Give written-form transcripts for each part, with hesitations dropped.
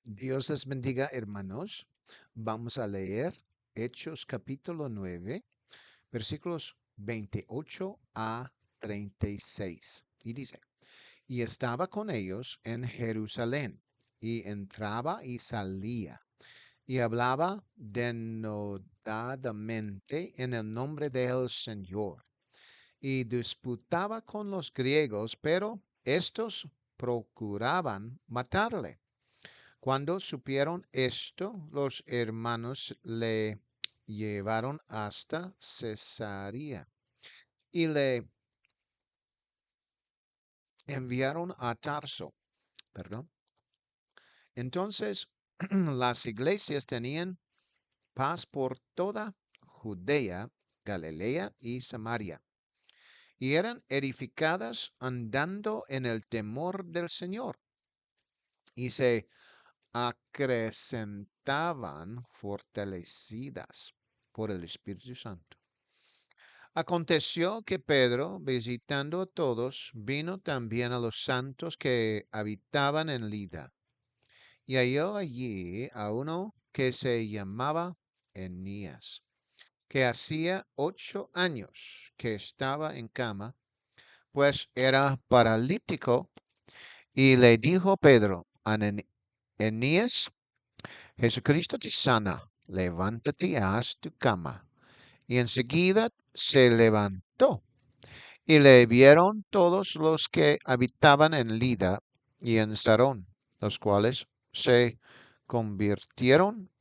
Dios les bendiga, hermanos. Vamos a leer Hechos capítulo 9, versículos 28 a 36. Y dice, y estaba con ellos en Jerusalén, y entraba y salía, y hablaba denodadamente en el nombre del Señor, y disputaba con los griegos, pero estos procuraban matarle. Cuando supieron esto, los hermanos le llevaron hasta Cesarea y le enviaron a Tarso. Perdón. Entonces las iglesias tenían paz por toda Judea, Galilea y Samaria, y eran edificadas andando en el temor del Señor, y se acrecentaban fortalecidas por el Espíritu Santo. Aconteció que Pedro, visitando a todos, vino también a los santos que habitaban en Lida, y halló allí a uno que se llamaba Enías, que hacía 8 años que estaba en cama, pues era paralítico, y le dijo Pedro a Enías, Jesucristo te sana, levántate y haz tu cama. Y enseguida se levantó. Y le vieron todos los que habitaban en Lida y en Sarón, los cuales se convirtieron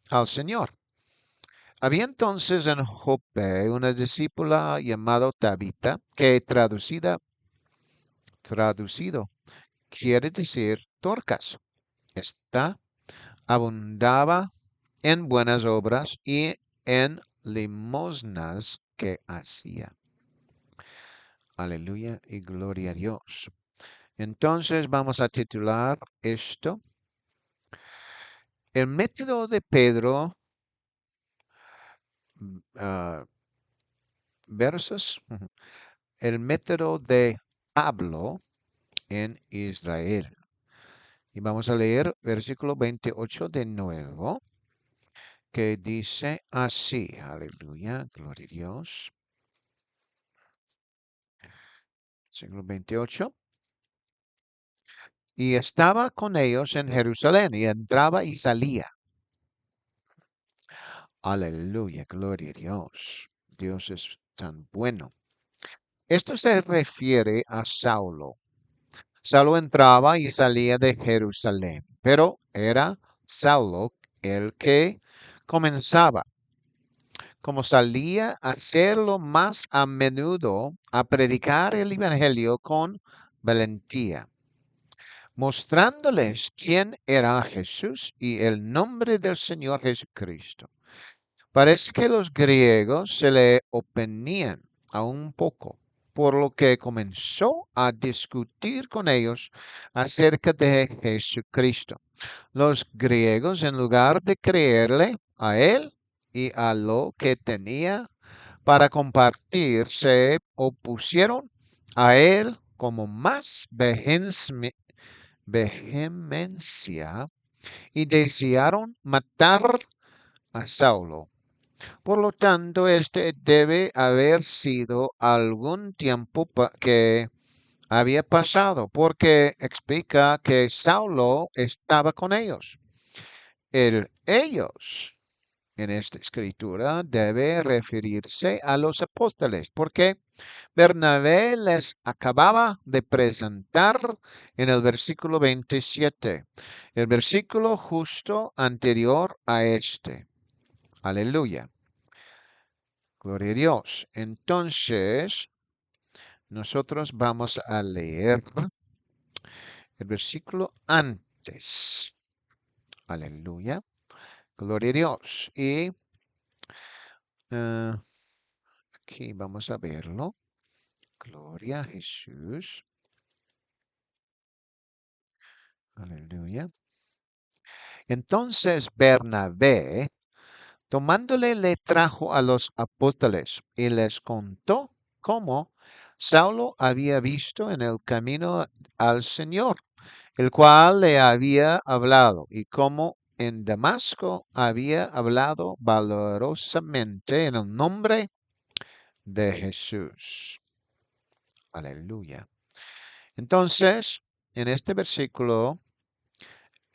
al Señor. Había entonces en Jope una discípula llamada Tabita, que traducido quiere decir Dorcas. Esta abundaba en buenas obras y en limosnas que hacía. Aleluya y gloria a Dios. Entonces vamos a titular esto, el método de Pedro versus el método de Pablo en Israel. Y vamos a leer versículo 28 de nuevo, que dice así, aleluya, gloria a Dios. Versículo 28. Y estaba con ellos en Jerusalén, y entraba y salía. Aleluya, gloria a Dios. Dios es tan bueno. Esto se refiere a Saulo. Saulo entraba y salía de Jerusalén, pero era Saulo el que comenzaba, como salía a hacerlo más a menudo, a predicar el Evangelio con valentía, mostrándoles quién era Jesús y el nombre del Señor Jesucristo. Parece que los griegos se le oponían a un poco, por lo que comenzó a discutir con ellos acerca de Jesucristo. Los griegos, en lugar de creerle a él y a lo que tenía para compartir, se opusieron a él como más vehemencia y desearon matar a Saulo. Por lo tanto, este debe haber sido algún tiempo que había pasado, porque explica que Saulo estaba con ellos. Ellos en esta escritura debe referirse a los apóstoles, porque Bernabé les acababa de presentar en el versículo 27, el versículo justo anterior a este. Aleluya. Gloria a Dios. Entonces, nosotros vamos a leer el versículo antes. Aleluya. Gloria a Dios. Y aquí vamos a verlo. Gloria a Jesús. Aleluya. Entonces Bernabé, tomándole, le trajo a los apóstoles y les contó cómo Saulo había visto en el camino al Señor el cual le había hablado y cómo en Damasco había hablado valorosamente en el nombre de Jesús. Aleluya. Entonces, en este versículo,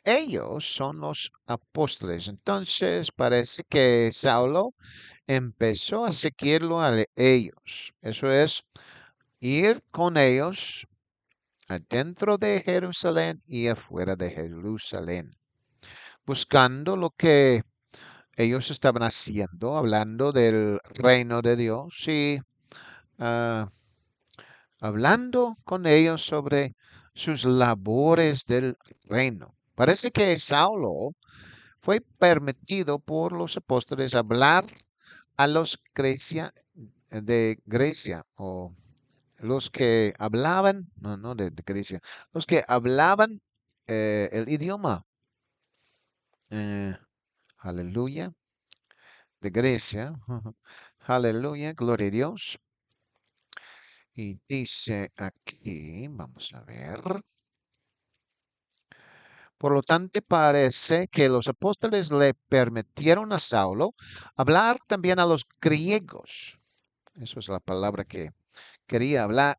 ellos son los apóstoles. Entonces, parece que Saulo empezó a seguirlo a ellos. Eso es, ir con ellos adentro de Jerusalén y afuera de Jerusalén, buscando lo que ellos estaban haciendo, hablando del reino de Dios y ah, hablando con ellos sobre sus labores del reino. Parece que Saulo fue permitido por los apóstoles hablar a los de Grecia o los que hablaban, no de Grecia, los que hablaban el idioma, eh, aleluya, de Grecia, aleluya, gloria a Dios. Y dice aquí, vamos a ver. Por lo tanto, parece que los apóstoles le permitieron a Saulo hablar también a los griegos. Eso es la palabra que quería hablar,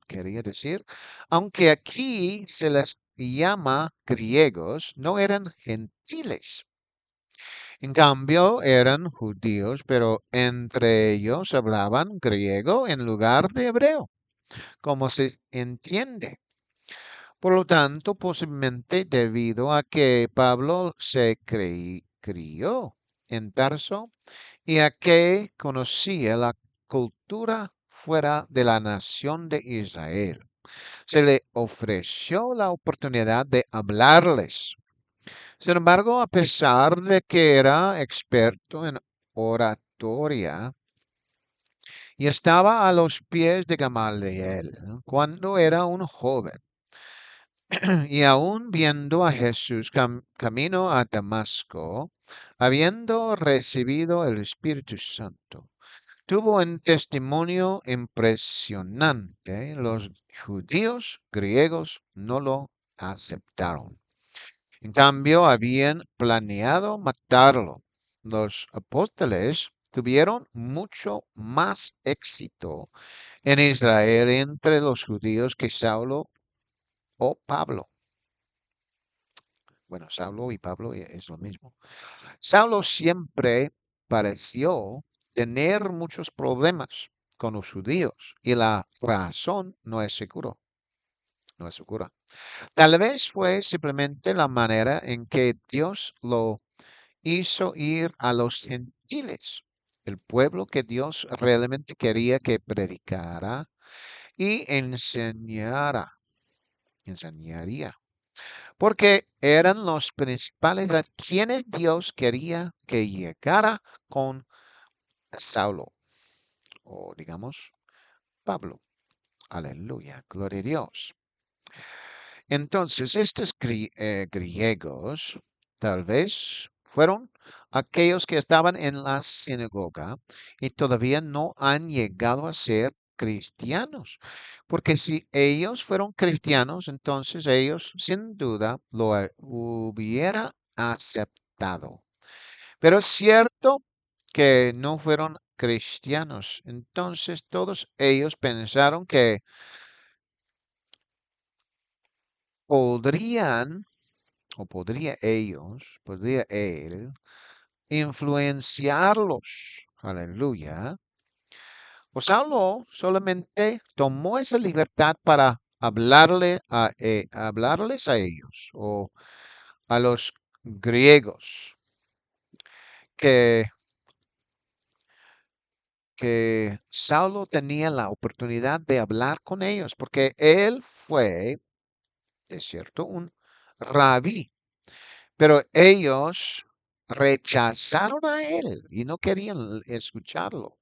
quería decir. Aunque aquí se les llama griegos, no eran gentiles. En cambio, eran judíos, pero entre ellos hablaban griego en lugar de hebreo, como se entiende. Por lo tanto, posiblemente debido a que Pablo se crió en Tarso y a que conocía la cultura fuera de la nación de Israel, se le ofreció la oportunidad de hablarles. Sin embargo, a pesar de que era experto en oratoria y estaba a los pies de Gamaliel cuando era un joven, y aún viendo a Jesús camino a Damasco, habiendo recibido el Espíritu Santo, tuvo un testimonio impresionante. Los judíos griegos no lo aceptaron. En cambio, habían planeado matarlo. Los apóstoles tuvieron mucho más éxito en Israel entre los judíos que Saulo o Pablo. Bueno, Saulo y Pablo es lo mismo. Saulo siempre pareció tener muchos problemas con los judíos y la razón no es seguro, no es segura. Tal vez fue simplemente la manera en que Dios lo hizo ir a los gentiles, el pueblo que Dios realmente quería que predicara y enseñaría, porque eran los principales a quienes Dios quería que llegara con Saulo, o digamos Pablo. Aleluya, gloria a Dios. Entonces, estos griegos tal vez fueron aquellos que estaban en la sinagoga y todavía no han llegado a ser cristianos. Porque si ellos fueron cristianos, entonces ellos sin duda lo hubiera aceptado. Pero es cierto que no fueron cristianos. Entonces todos ellos pensaron que podrían podría él influenciarlos. Aleluya. Pues Saulo solamente tomó esa libertad para hablarles a ellos o a los griegos que, que Saulo tenía la oportunidad de hablar con ellos porque él fue, de cierto, un rabí. Pero ellos rechazaron a él y no querían escucharlo.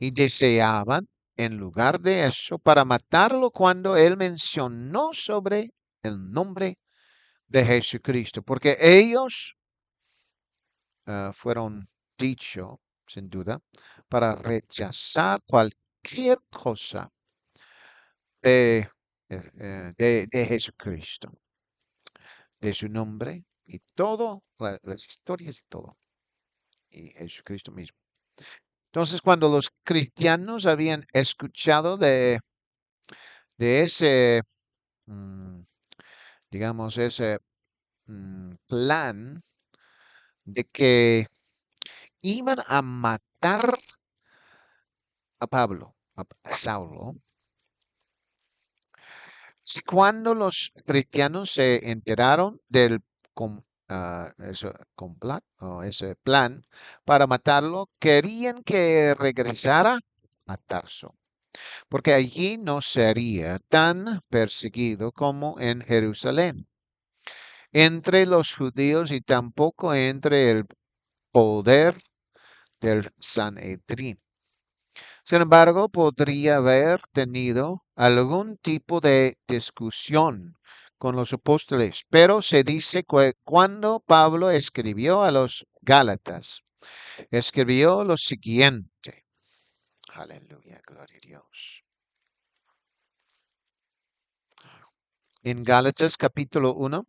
Y deseaban, en lugar de eso, para matarlo cuando él mencionó sobre el nombre de Jesucristo. Porque ellos fueron dicho, sin duda, para rechazar cualquier cosa de Jesucristo, de su nombre y todo, las historias y todo, y Jesucristo mismo. Entonces, cuando los cristianos habían escuchado de ese, mm, digamos, ese plan de que iban a matar a Pablo, a Saulo, si cuando los cristianos se enteraron del ese complot o ese plan para matarlo, querían que regresara a Tarso, porque allí no sería tan perseguido como en Jerusalén entre los judíos y tampoco entre el poder del Sanedrín. Sin embargo, podría haber tenido algún tipo de discusión con los apóstoles, pero se dice que cuando Pablo escribió a los Gálatas, escribió lo siguiente. Aleluya, gloria a Dios. En Gálatas capítulo 1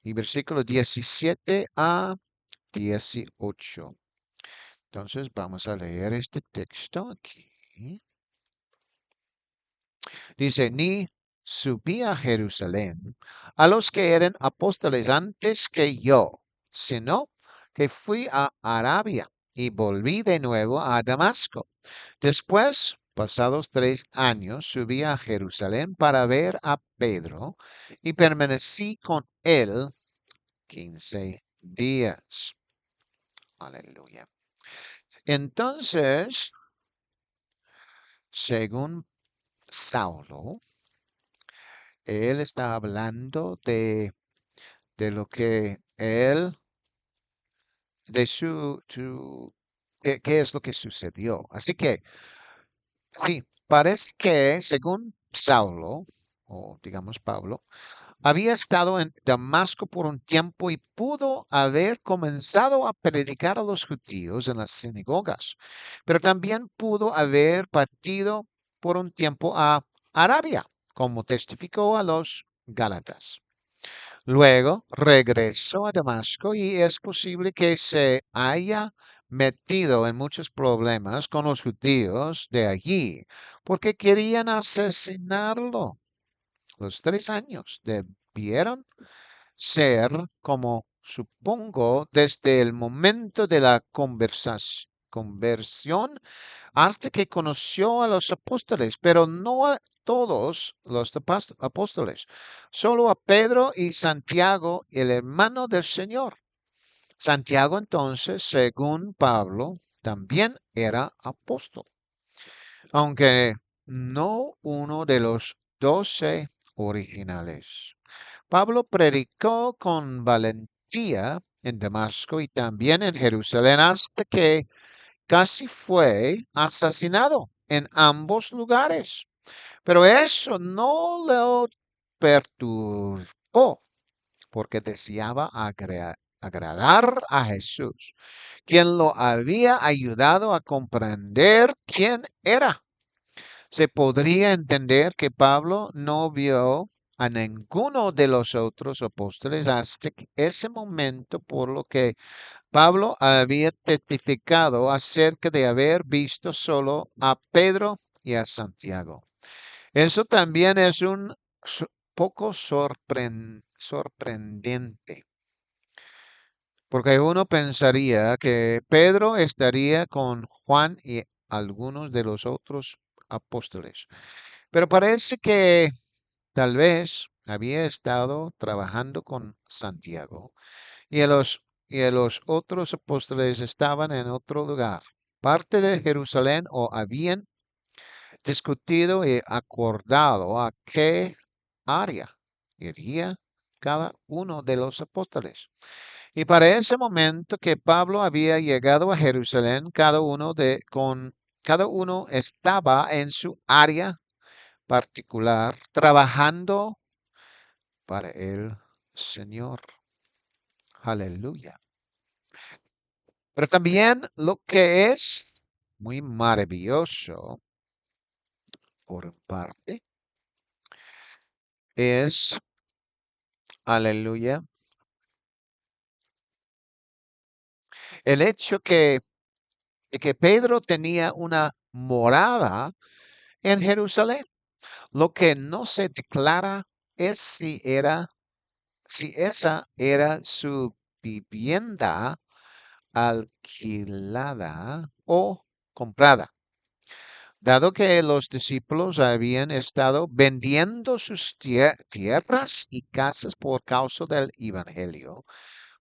y versículo 17 a 18. Entonces vamos a leer este texto aquí. Dice, ni subí a Jerusalén a los que eran apóstoles antes que yo, sino que fui a Arabia y volví de nuevo a Damasco. Después, pasados 3 años, subí a Jerusalén para ver a Pedro y permanecí con él 15 días. Aleluya. Entonces, según Saulo, él está hablando de lo que él, qué es lo que sucedió. Así que, sí, parece que según Saulo, o digamos Pablo, había estado en Damasco por un tiempo y pudo haber comenzado a predicar a los judíos en las sinagogas, pero también pudo haber partido por un tiempo a Arabia, como testificó a los Gálatas. Luego regresó a Damasco y es posible que se haya metido en muchos problemas con los judíos de allí, porque querían asesinarlo. Los 3 años debieron ser, como supongo, desde el momento de la conversión hasta que conoció a los apóstoles, pero no a todos los apóstoles, solo a Pedro y Santiago, el hermano del Señor. Santiago entonces, según Pablo, también era apóstol, aunque no uno de los 12 originales. Pablo predicó con valentía en Damasco y también en Jerusalén hasta que casi fue asesinado en ambos lugares. Pero eso no lo perturbó porque deseaba agradar a Jesús, quien lo había ayudado a comprender quién era. Se podría entender que Pablo no vio a ninguno de los otros apóstoles hasta ese momento, por lo que Pablo había testificado acerca de haber visto solo a Pedro y a Santiago. Eso también es un poco sorprendente, porque uno pensaría que Pedro estaría con Juan y algunos de los otros apóstoles, pero parece que tal vez había estado trabajando con Santiago y los otros apóstoles estaban en otro lugar, parte de Jerusalén, o habían discutido y acordado a qué área iría cada uno de los apóstoles. Y para ese momento que Pablo había llegado a Jerusalén, cada uno estaba en su área particular, trabajando para el Señor. Aleluya. Pero también lo que es muy maravilloso, por parte, es, aleluya, el hecho de que Pedro tenía una morada en Jerusalén. Lo que no se declara es si esa era su vivienda alquilada o comprada, dado que los discípulos habían estado vendiendo sus tierras y casas por causa del Evangelio.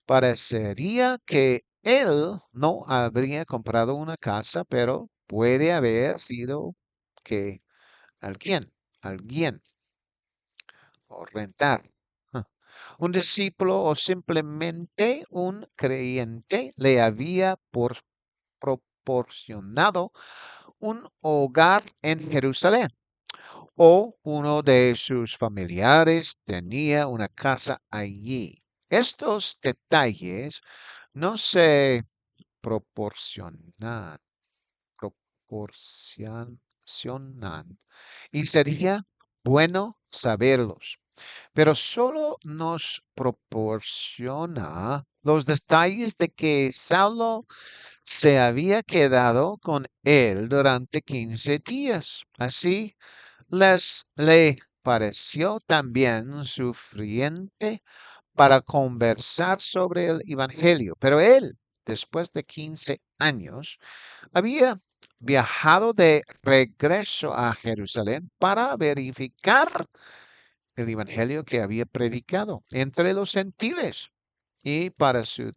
Parecería que él no habría comprado una casa, pero puede haber sido que alguien, alguien, o rentar. Un discípulo o simplemente un creyente le había proporcionado un hogar en Jerusalén o uno de sus familiares tenía una casa allí. Estos detalles no se proporcionan, proporcionan y sería bueno saberlos, pero solo nos proporciona los detalles de que Saulo se había quedado con él durante 15 días. Así le pareció también suficiente para conversar sobre el Evangelio, pero él, después de 15 años, había viajado de regreso a Jerusalén para verificar el evangelio que había predicado entre los gentiles. Y para su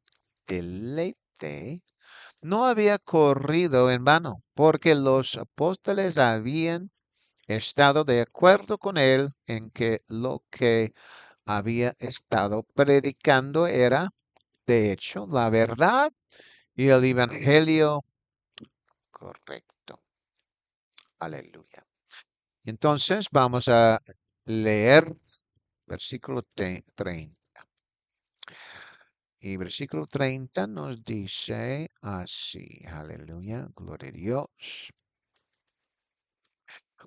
deleite, no había corrido en vano, porque los apóstoles habían estado de acuerdo con él en que lo que había estado predicando era, de hecho, la verdad y el evangelio correcto. Aleluya. Entonces vamos a leer versículo 30. Y versículo 30 nos dice así, aleluya, gloria a Dios.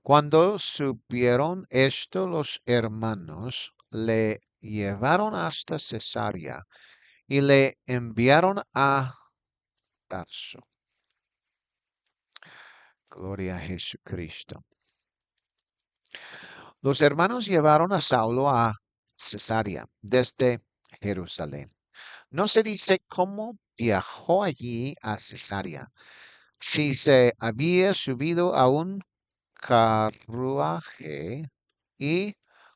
Cuando supieron esto los hermanos, le llevaron hasta Cesarea y le enviaron a Tarso. Gloria a Jesucristo. Los hermanos llevaron a Saulo a Cesarea desde Jerusalén. No se dice cómo viajó allí a Cesarea, si se había subido a un carruaje y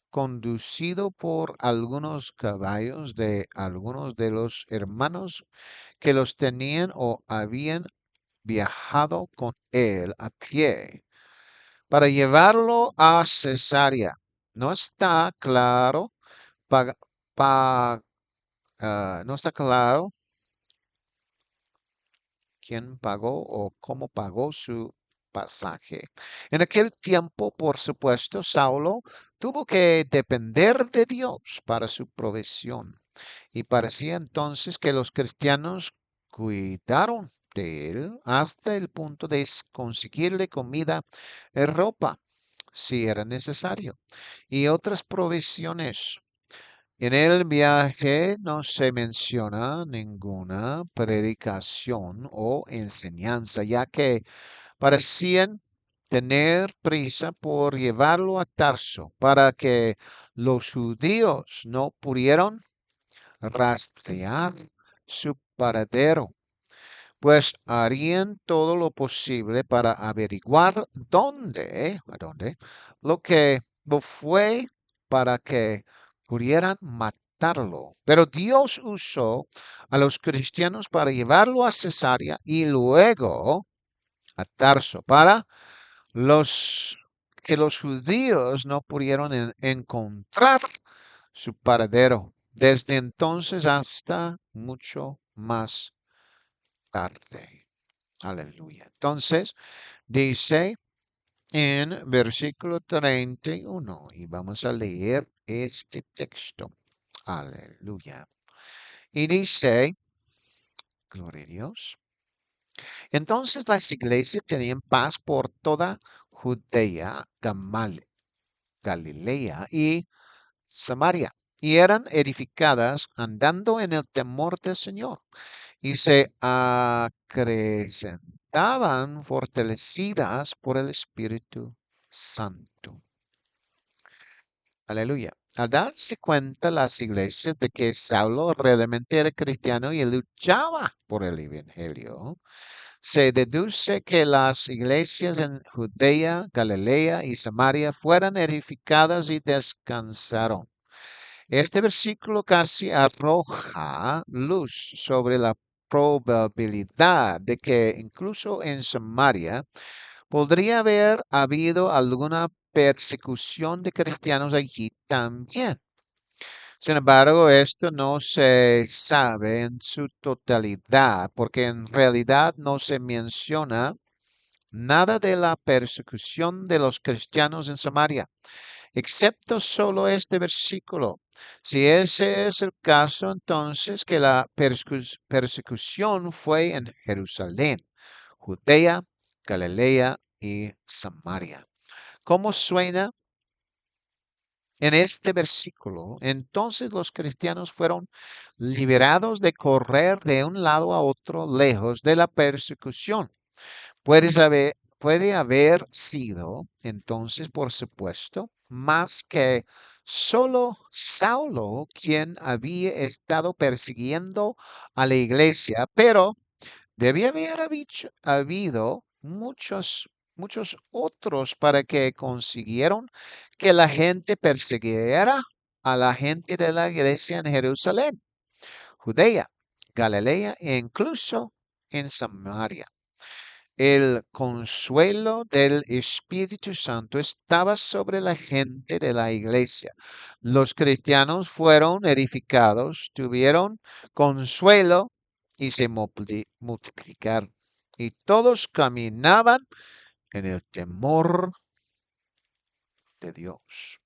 conducido por algunos caballos de algunos de los hermanos que los tenían o habían viajado con él a pie para llevarlo a Cesarea. No está claro, pa- pa- no está claro quién pagó o cómo pagó su pasaje. En aquel tiempo, por supuesto, Saulo tuvo que depender de Dios para su provisión y parecía entonces que los cristianos cuidaron de él hasta el punto de conseguirle comida y ropa si era necesario y otras provisiones. En el viaje no se menciona ninguna predicación o enseñanza, ya que parecían tener prisa por llevarlo a Tarso para que los judíos no pudieran rastrear su paradero, pues harían todo lo posible para averiguar a dónde, lo fue para que pudieran matarlo. Pero Dios usó a los cristianos para llevarlo a Cesarea y luego a Tarso, para los que los judíos no pudieron encontrar su paradero desde entonces hasta mucho más tarde. Aleluya. Entonces, dice en versículo 31, y vamos a leer este texto. Aleluya. Y dice, gloria a Dios. Entonces las iglesias tenían paz por toda Judea, Galilea y Samaria, y eran edificadas andando en el temor del Señor, y se acrecentaban fortalecidas por el Espíritu Santo. Aleluya. Al darse cuenta las iglesias de que Saulo realmente era cristiano y luchaba por el evangelio, se deduce que las iglesias en Judea, Galilea y Samaria fueran edificadas y descansaron. Este versículo casi arroja luz sobre la probabilidad de que incluso en Samaria podría haber habido alguna persecución de cristianos allí también. Sin embargo, esto no se sabe en su totalidad, porque en realidad no se menciona nada de la persecución de los cristianos en Samaria, excepto solo este versículo. Si ese es el caso, entonces que la persecución fue en Jerusalén, Judea, Galilea y Samaria. ¿Cómo suena en este versículo? Entonces los cristianos fueron liberados de correr de un lado a otro lejos de la persecución. Puede haber sido, entonces, por supuesto, más que solo Saulo quien había estado persiguiendo a la iglesia, pero debía haber habido muchos otros para que consiguieron que la gente persiguiera a la gente de la iglesia en Jerusalén, Judea, Galilea e incluso en Samaria. El consuelo del Espíritu Santo estaba sobre la gente de la iglesia. Los cristianos fueron edificados, tuvieron consuelo y se multiplicaron. Y todos caminaban en el temor de Dios.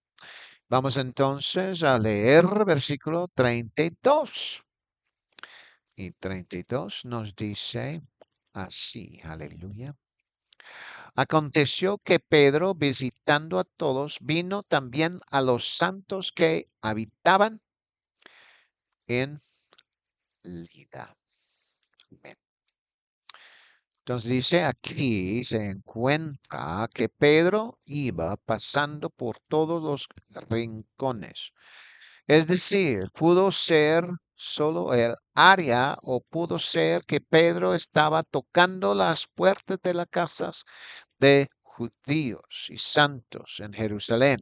Vamos entonces a leer versículo 32. Y 32 nos dice así, aleluya. Aconteció que Pedro, visitando a todos, vino también a los santos que habitaban en Lida. Amén. Entonces dice aquí, se encuentra que Pedro iba pasando por todos los rincones. Es decir, pudo ser solo el área o pudo ser que Pedro estaba tocando las puertas de las casas de judíos y santos en Jerusalén.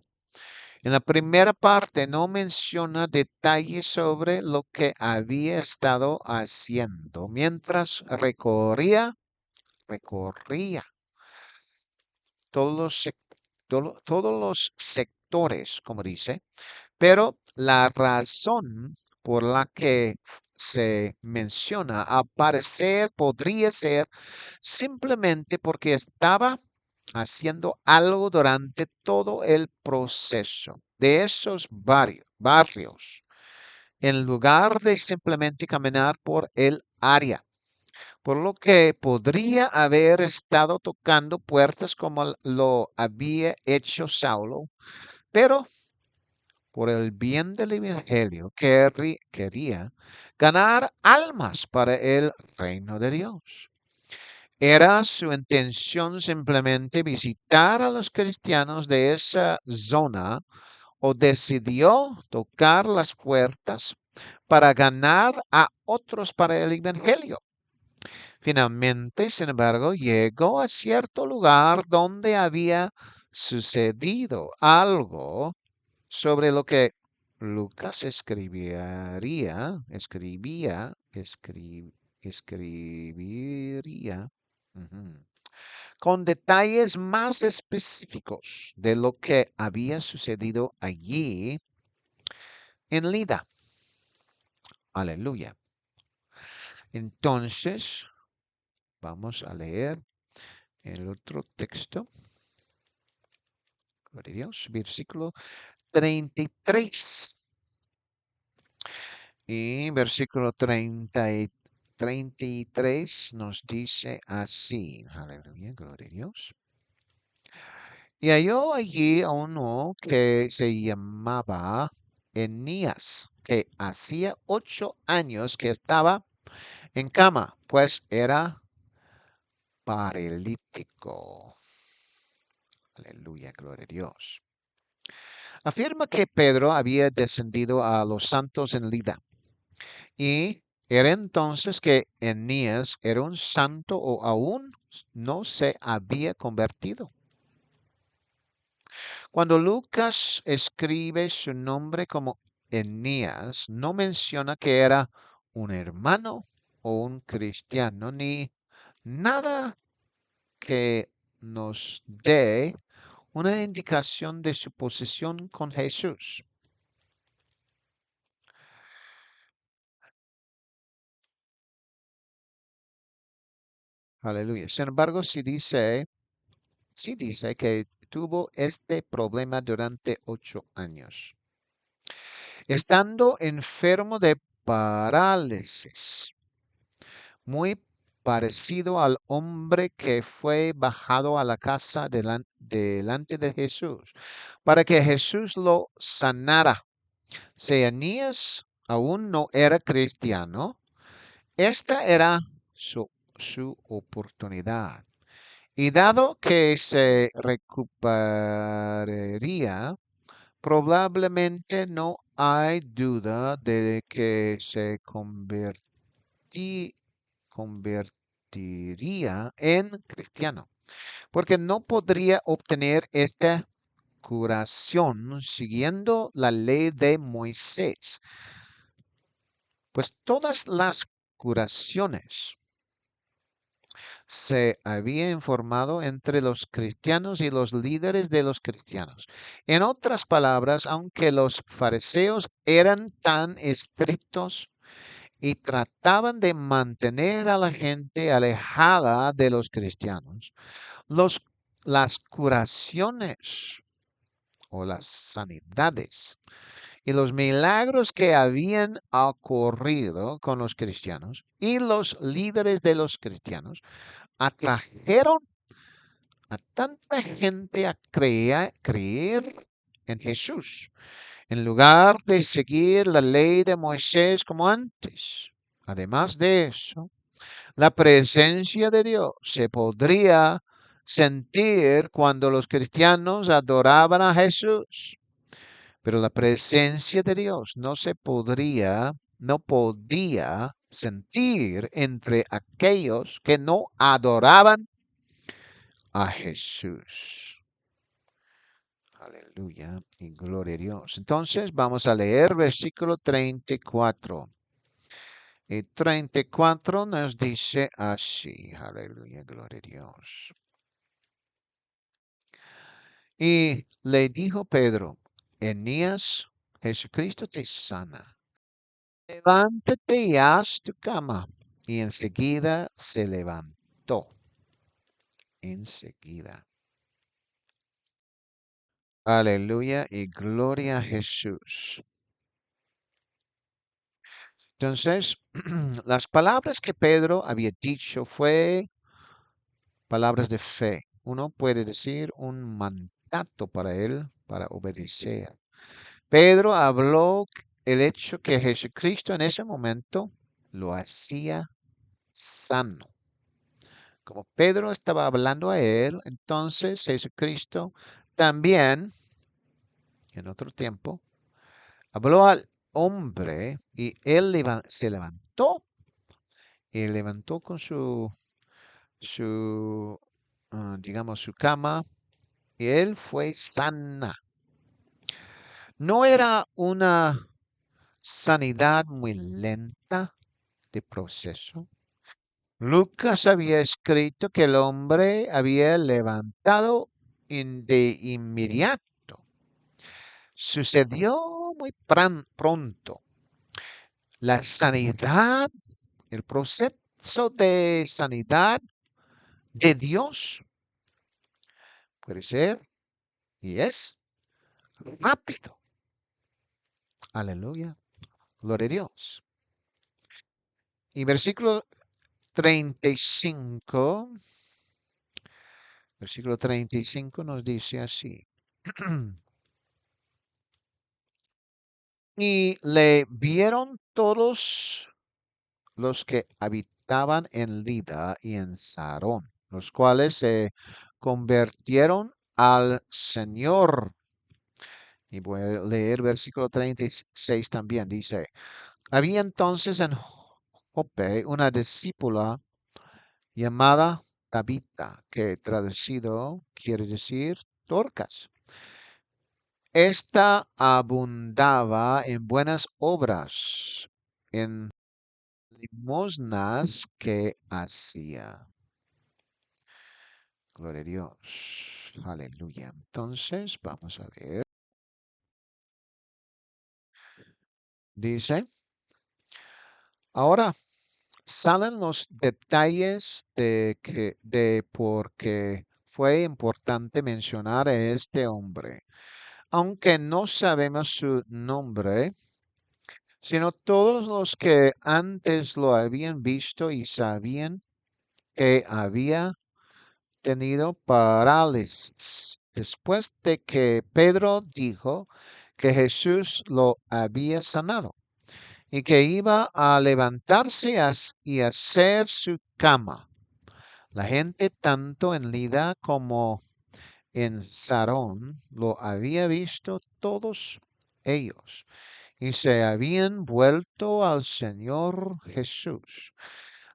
En la primera parte no menciona detalles sobre lo que había estado haciendo mientras recorría todos todos los sectores, como dice, pero la razón por la que se menciona aparecer podría ser simplemente porque estaba haciendo algo durante todo el proceso de esos barrios, en lugar de simplemente caminar por el área, por lo que podría haber estado tocando puertas como lo había hecho Saulo, pero por el bien del evangelio quería ganar almas para el reino de Dios. Era su intención simplemente visitar a los cristianos de esa zona o decidió tocar las puertas para ganar a otros para el evangelio. Finalmente, sin embargo, llegó a cierto lugar donde había sucedido algo sobre lo que Lucas escribiría ujú, con detalles más específicos de lo que había sucedido allí en Lida. Aleluya. Entonces, vamos a leer el otro texto. Gloria a Dios, versículo 33. Y versículo 33 nos dice así. Aleluya, gloria a Dios. Y halló allí a uno que se llamaba Enías, que hacía 8 años que estaba en cama, pues era paralítico. Aleluya, gloria a Dios. Afirma que Pedro había descendido a los santos en Lida y era entonces que Enías era un santo o aún no se había convertido. Cuando Lucas escribe su nombre como Enías, no menciona que era un hermano o un cristiano, ni nada que nos dé una indicación de su posición con Jesús. Aleluya. Sin embargo, sí dice que tuvo este problema durante 8 años, estando enfermo de parálisis, muy parecido al hombre que fue bajado a la casa delante de Jesús, para que Jesús lo sanara. Si Anías aún no era cristiano, esta era su oportunidad. Y dado que se recuperaría, probablemente no hay duda de que se convertiría en cristiano, porque no podría obtener esta curación siguiendo la ley de Moisés, pues todas las curaciones se había informado entre los cristianos y los líderes de los cristianos. En otras palabras, aunque los fariseos eran tan estrictos y trataban de mantener a la gente alejada de los cristianos, los, las curaciones o las sanidades y los milagros que habían ocurrido con los cristianos y los líderes de los cristianos atrajeron a tanta gente a creer en Jesús, en lugar de seguir la ley de Moisés como antes. Además de eso, la presencia de Dios se podría sentir cuando los cristianos adoraban a Jesús, pero la presencia de Dios no podía sentir entre aquellos que no adoraban a Jesús. Aleluya y gloria a Dios. Entonces vamos a leer versículo 34. Y 34 nos dice así. Aleluya, gloria a Dios. Y le dijo Pedro, Enías, Jesucristo te sana. Levántate y haz tu cama. Y enseguida se levantó. Enseguida. Aleluya y gloria a Jesús. Entonces, las palabras que Pedro había dicho fue palabras de fe. Uno puede decir un mandato para él para obedecer. Pedro habló el hecho que Jesucristo en ese momento lo hacía sano. Como Pedro estaba hablando a él, entonces Jesucristo también, en otro tiempo, habló al hombre y él se levantó y levantó con digamos, su cama y él fue sana. No era una sanidad muy lenta de proceso. Lucas había escrito que el hombre había levantado de inmediato. Sucedió muy pronto. La sanidad, el proceso de sanidad de Dios puede ser y es rápido. Aleluya. Gloria a Dios. Y versículo 35 nos dice así. Y le vieron todos los que habitaban en Lida y en Sarón, los cuales se convirtieron al Señor. Y voy a leer versículo 36 también. Dice, había entonces en Jope una discípula llamada Tabita, que traducido quiere decir Dorcas. Esta abundaba en buenas obras, en limosnas que hacía. Gloria a Dios. Aleluya. Entonces, vamos a ver. Dice, ahora salen los detalles de por qué fue importante mencionar a este hombre. Aunque no sabemos su nombre, sino todos los que antes lo habían visto y sabían que había tenido parálisis. Después de que Pedro dijo que Jesús lo había sanado y que iba a levantarse y hacer su cama. La gente tanto en Lida como en Sarón lo había visto todos ellos y se habían vuelto al Señor Jesús.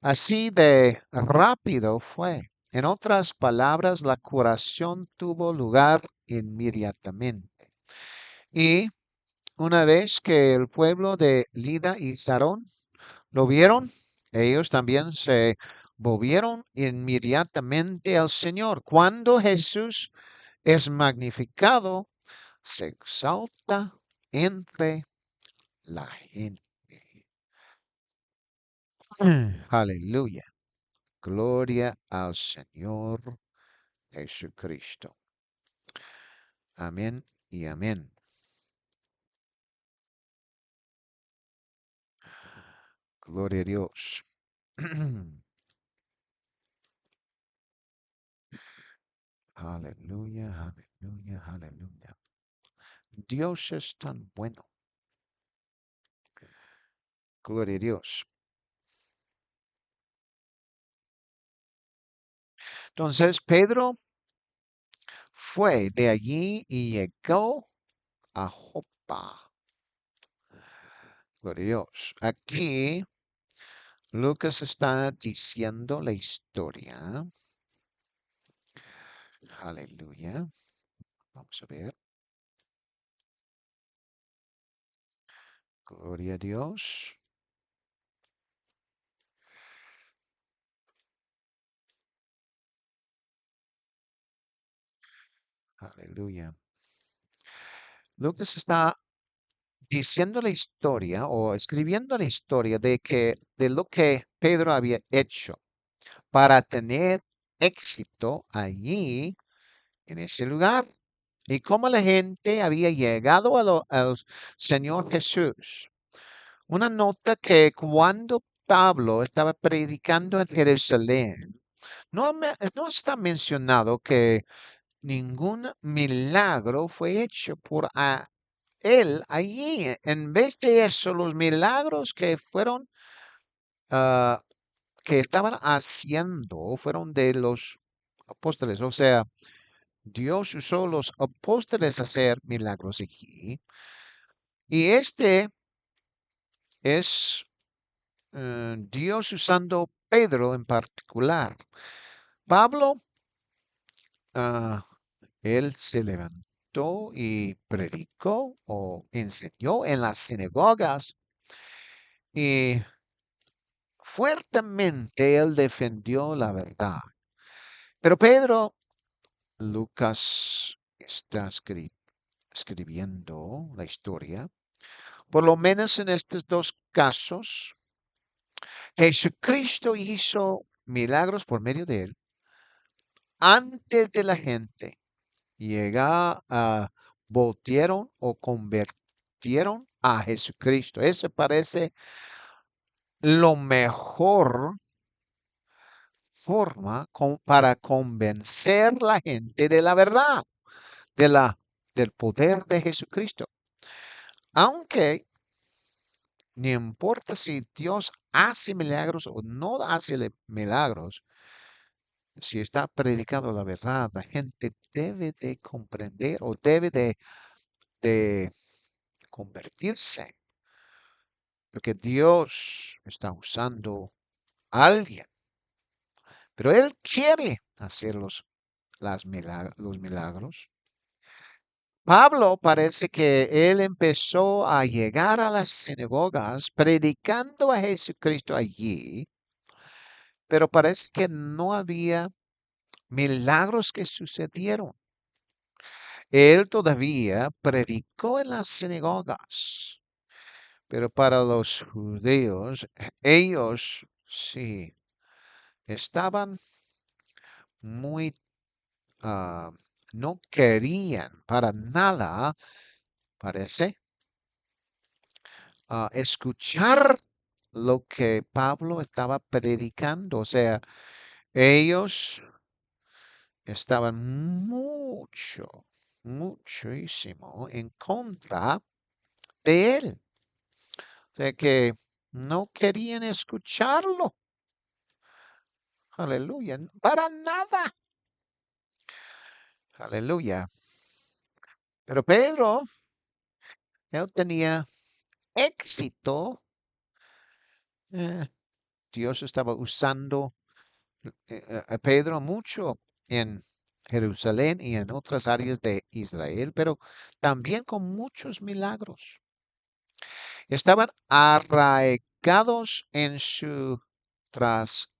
Así de rápido fue. En otras palabras, la curación tuvo lugar inmediatamente. Y una vez que el pueblo de Lida y Sarón lo vieron, ellos también se volvieron inmediatamente al Señor. Cuando Jesús es magnificado, se exalta entre la gente. Aleluya. Gloria al Señor Jesucristo. Amén y amén. Gloria a Dios. Aleluya, aleluya, aleluya. Dios es tan bueno. Gloria a Dios. Entonces Pedro fue de allí y llegó a Jopa. Gloria a Dios. Aquí Lucas está diciendo la historia. Aleluya. Vamos a ver. Gloria a Dios. Aleluya. Lucas está diciendo la historia o escribiendo la historia de lo que Pedro había hecho para tener éxito allí en ese lugar y cómo la gente había llegado al Señor Jesús. Una nota que cuando Pablo estaba predicando en Jerusalén, no está mencionado que ningún milagro fue hecho por él allí. En vez de eso, los milagros que fueron, ah, que estaban haciendo fueron de los apóstoles. O sea, Dios usó los apóstoles a hacer milagros aquí. Y este es Dios usando Pedro en particular. Pablo, ah, él se levantó y predicó o enseñó en las sinagogas y fuertemente él defendió la verdad. Pero Pedro, Lucas está escribiendo la historia, por lo menos en estos dos casos, Jesucristo hizo milagros por medio de él antes de la gente llegar a voltearon o convirtieron a Jesucristo. Eso parece lo mejor forma para convencer la gente de la verdad, de del poder de Jesucristo. Aunque Ni importa si Dios hace milagros o no hace milagros, si está predicando la verdad, la gente debe de comprender o debe de convertirse, porque Dios está usando a alguien, pero Él quiere hacer los milagros. Pablo parece que él empezó a llegar a las sinagogas predicando a Jesucristo allí, pero parece que no había milagros que sucedieron. Él todavía predicó en las sinagogas, pero para los judíos, ellos sí estaban muy, ah, no querían para nada, parece, escuchar lo que Pablo estaba predicando. O sea, ellos estaban muchísimo en contra de él. O sea que no querían escucharlo. Aleluya. Para nada. Aleluya. Pero Pedro, él tenía éxito. Eh, Dios estaba usando a Pedro mucho en Jerusalén y en otras áreas de Israel, pero también con muchos milagros. Estaban arraigados en su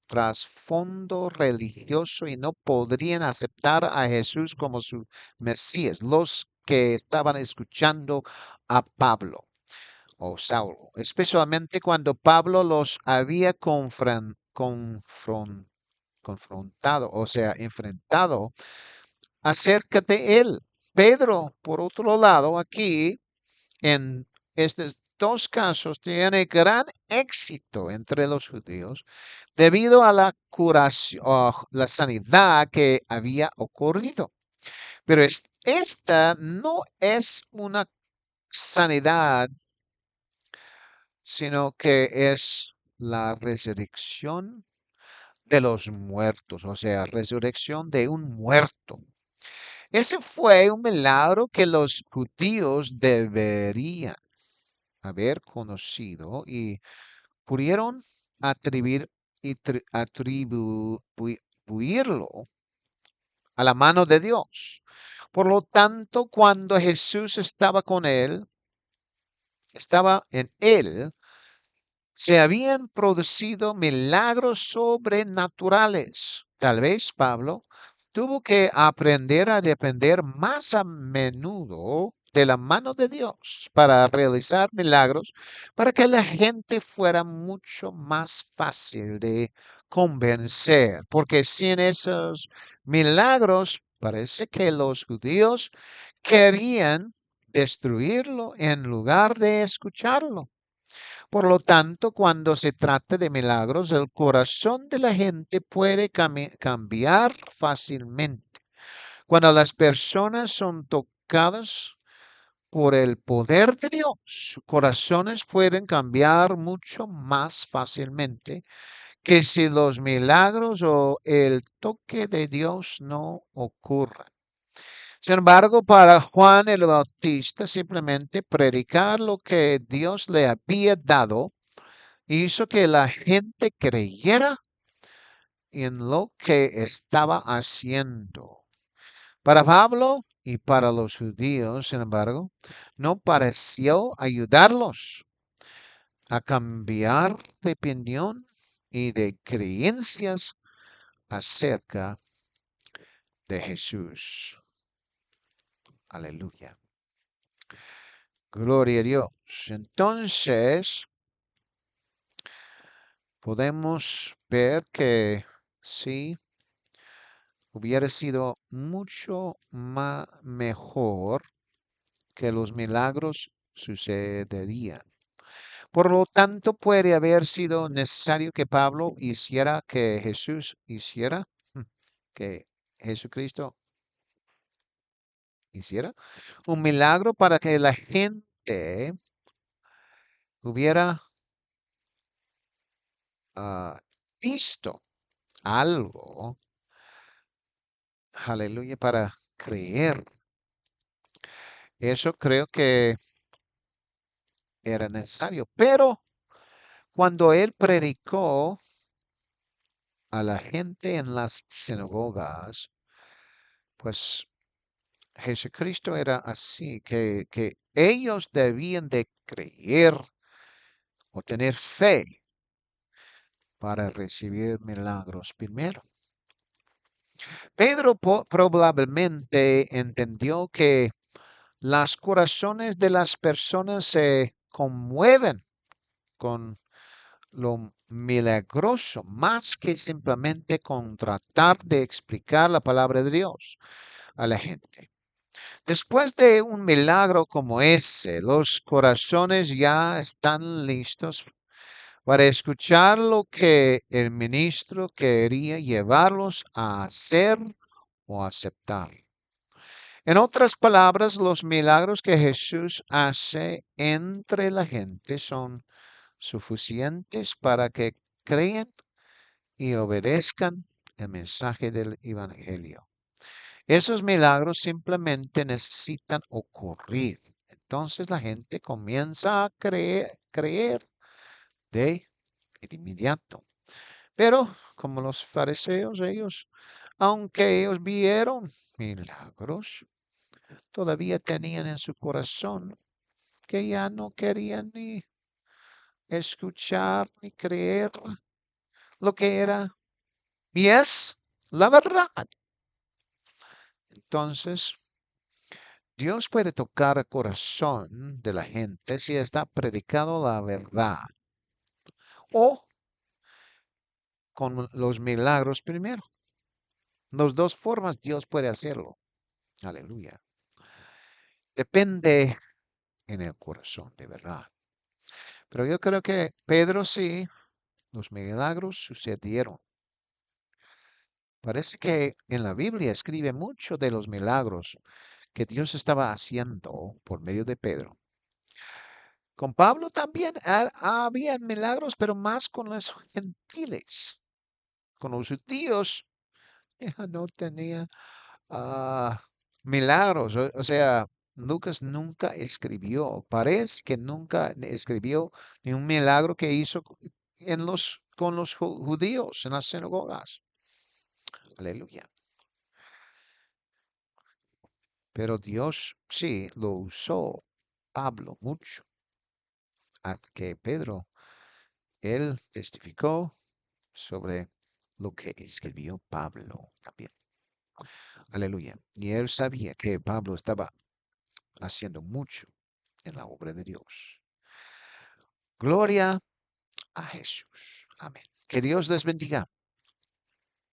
trasfondo religioso y no podrían aceptar a Jesús como su Mesías, los que estaban escuchando a Pablo o Saulo, especialmente cuando Pablo los había confrontado, o sea, enfrentado acerca de él. Pedro, por otro lado, aquí en estos dos casos tiene gran éxito entre los judíos debido a la curación, o la sanidad que había ocurrido. Pero esta no es una sanidad, sino que es la resurrección de los muertos, o sea, resurrección de un muerto. Ese fue un milagro que los judíos deberían haber conocido y pudieron atribuirlo a la mano de Dios. Por lo tanto, cuando Jesús estaba con él, estaba en él, se habían producido milagros sobrenaturales. Tal vez Pablo tuvo que aprender a depender más a menudo de la mano de Dios para realizar milagros, para que la gente fuera mucho más fácil de convencer, porque sin esos milagros parece que los judíos querían destruirlo en lugar de escucharlo. Por lo tanto, cuando se trata de milagros, el corazón de la gente puede cambiar fácilmente. Cuando las personas son tocadas por el poder de Dios, sus corazones pueden cambiar mucho más fácilmente que si los milagros o el toque de Dios no ocurren. Sin embargo, para Juan el Bautista, simplemente predicar lo que Dios le había dado hizo que la gente creyera en lo que estaba haciendo. Para Pablo y para los judíos, sin embargo, no pareció ayudarlos a cambiar de opinión y de creencias acerca de Jesús. Aleluya. Gloria a Dios. Entonces, podemos ver que sí, hubiera sido mucho mejor que los milagros sucederían. Por lo tanto, puede haber sido necesario que Pablo hiciera, que Jesús hiciera, que Jesucristo hiciera un milagro para que la gente hubiera ah, visto algo, aleluya, para creer. Eso creo que era necesario. Pero cuando él predicó a la gente en las sinagogas, pues Jesucristo era así, que ellos debían de creer o tener fe para recibir milagros primero. Pedro probablemente entendió que los corazones de las personas se conmueven con lo milagroso, más que simplemente con tratar de explicar la palabra de Dios a la gente. Después de un milagro como ese, los corazones ya están listos para escuchar lo que el ministro quería llevarlos a hacer o aceptar. En otras palabras, los milagros que Jesús hace entre la gente son suficientes para que crean y obedezcan el mensaje del Evangelio. Esos milagros simplemente necesitan ocurrir. Entonces la gente comienza a creer de inmediato. Pero como los fariseos, ellos, aunque ellos vieron milagros, todavía tenían en su corazón que ya no querían ni escuchar ni creer lo que era. Y es la verdad. Entonces, Dios puede tocar el corazón de la gente si está predicado la verdad o con los milagros primero. Las dos formas Dios puede hacerlo. Aleluya. Depende en el corazón, de verdad. Pero yo creo que Pedro sí, los milagros sucedieron. Parece que en la Biblia escribe mucho de los milagros que Dios estaba haciendo por medio de Pedro. Con Pablo también había milagros, pero más con los gentiles. Con los judíos ya no tenía ah, milagros. O sea, Lucas nunca escribió, parece que nunca escribió ni un milagro que hizo con los judíos en las sinagogas. Aleluya. Pero Dios sí lo usó Pablo mucho, hasta que Pedro, él testificó sobre lo que escribió Pablo también. Aleluya. Y él sabía que Pablo estaba haciendo mucho en la obra de Dios. Gloria a Jesús. Amén. Que Dios les bendiga.